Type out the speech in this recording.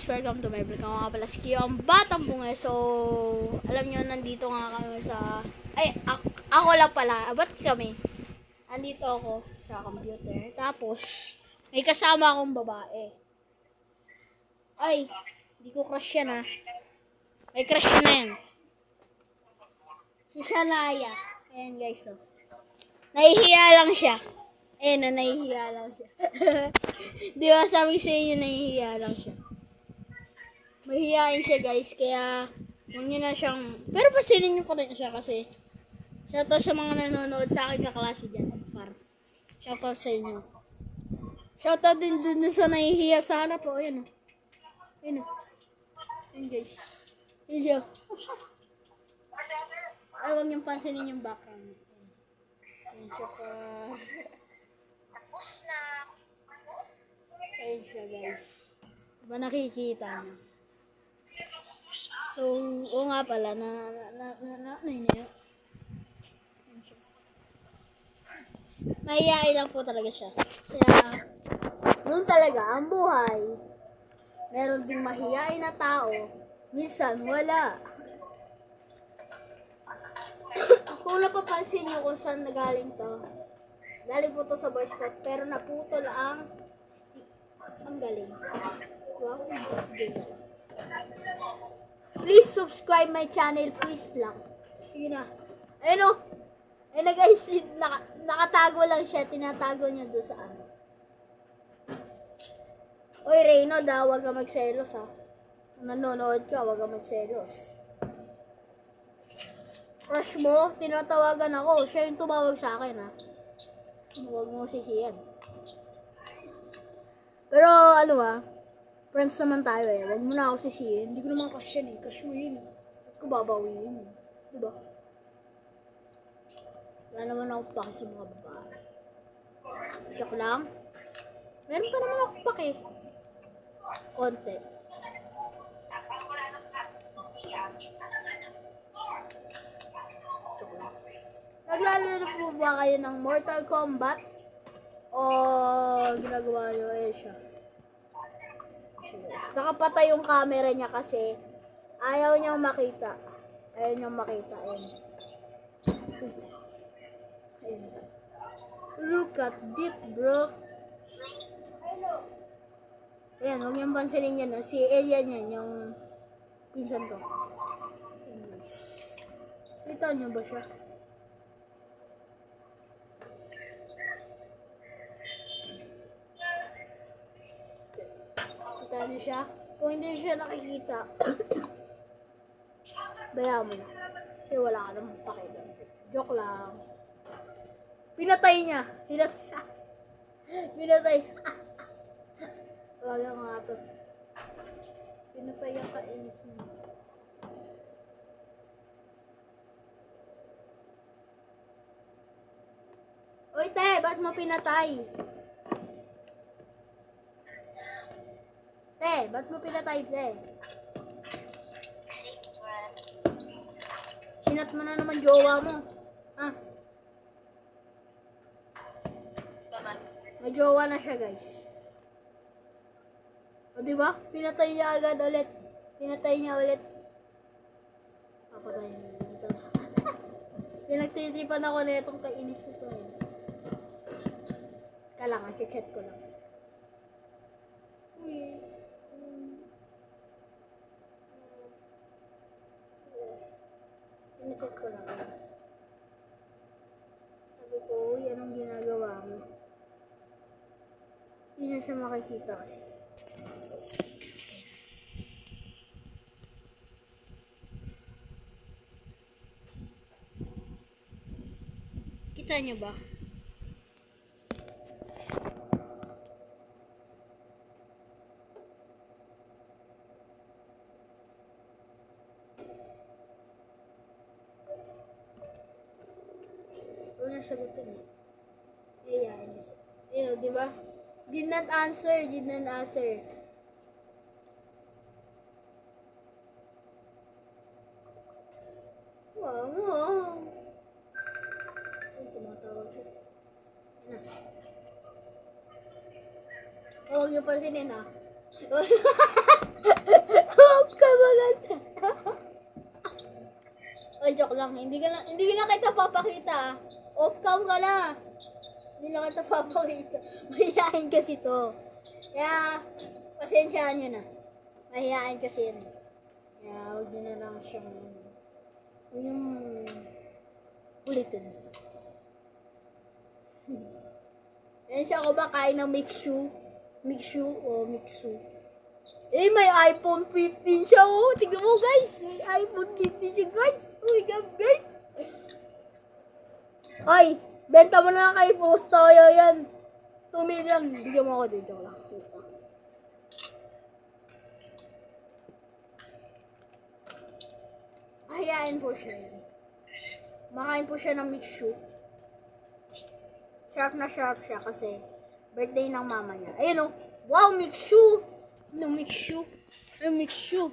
Welcome to my vlog. Ako nga pala si Kio, ang batang bungay. So, alam nyo, nandito nga kami sa... ako lang pala. Ba't kami? Andito ako sa computer. Tapos, may kasama akong babae. Ay, hindi ko crush yan ha. May crush na yan. Si Shanaya. Ayan guys, so. Nahihiya lang siya. Ayan na, nahihiya lang siya. Di ba sabi sa inyo, nahihiya lang siya. Mahihiyain siya guys, kaya huwag nyo na siyang... Pero pasinin nyo ko rin siya kasi shoutout sa mga nanonood sa akin kaklase dyan. Shoutout sa inyo. Shoutout din dun sa nahihiya sa harap. O, ayan o. Ayan o. Ayan guys. Ayan siya. Ay, huwag nyo pansinin yung background. Ayan siya pa. Ayan siya guys. Diba nakikita nyo? So, oo nga pala, mahihain lang po talaga siya. Kaya, noon talaga, ang buhay, meron ding mahihain na tao, minsan wala. Kung napapansin nyo kung saan nagaling to, galing po to sa Boy Scout, pero naputol ang stick. Ang galing. Wow, please subscribe my channel, please lang. Sige na. Ayun o. Ayun na guys, nakatago lang siya. Tinatago niya doon sa ano. Oy, Reyno, wag ka magselos ha. Kung nanonood ka, wag ka magselos. Crush mo, tinatawagan ako. Siya yung tumawag sa akin ha. Huwag mo sisiyan. Pero ano ha, friends naman tayo eh. Huwag mo na ako sisihin. Hindi ko naman crush yan eh. Crush mo yun eh. Ba't ko babawiin eh. Diba? Wala naman ako pake sa mga babae. Joke lang. Meron pa naman ako pake. Konti. Joke lang. Naglalaro po ba kayo ng Mortal Kombat? O ginagawa nyo eh siya? Nakapatay yung camera niya kasi ayaw niyang makita. Ayaw niyang makita. Ayun. Ayun. Look at this, bro. Ayan, huwag niyang pansinin yan. Si Elian yan, yung pinsan ko. Kita niyo ba siya? Kita niyo siya? Kung hindi siya nakikita, bayaan mo na. Kasi wala ka naman pakialam. Joke lang. Pinatay niya. Pinatay. Wala nga ito. Pinatay ang kainis niya. Uy, te, ba't mo pinatay? Te, ba't mo pinatay, te? Sinat mo na naman jowa mo. Ah. May jowa na siya, guys. O, diba? Pinatay niya agad ulit. Pinatay niya ulit. Papatay niya dito. Pinagtitipan ako na itong kainis nito eh. Kailangan, chat ko lang. Uy. Pinachat ko lang. Sabi ko, uy, anong ginagawa mo? Hindi na siya makikita kasi. Kita niyo ba? Una sagutin eh. Ayan. Ayan, di ba? Did not answer. Wow. Ay, tumatawag siya. Ayan na. Huwag niyo pansinin ha. lang. Hindi na kita papakita. Off cam ka na. Hindi na kita papakita. Mahihain kasi to. Kaya, pasensyaan nyo na. Mahihain kasi yan. Kaya, huwag nyo na lang siyang, huwag yung ulitin. Yan siya ako ba kain ng mixu? Mixu o mixu? Eh, may iPhone 15 siya, oh. Tignan mo, guys. May iPhone 15 siya, guys. Oh my God, guys. Ay, benta mo na lang kay Postoyo yan. 2 million. Bigyan mo ako dito lang. Hayain po siya yan. Makain po siya ng mixu. Sharp na sharp siya kasi birthday ng mama niya. Ayun, oh. Wow, mixu. No, mixu. Mixu.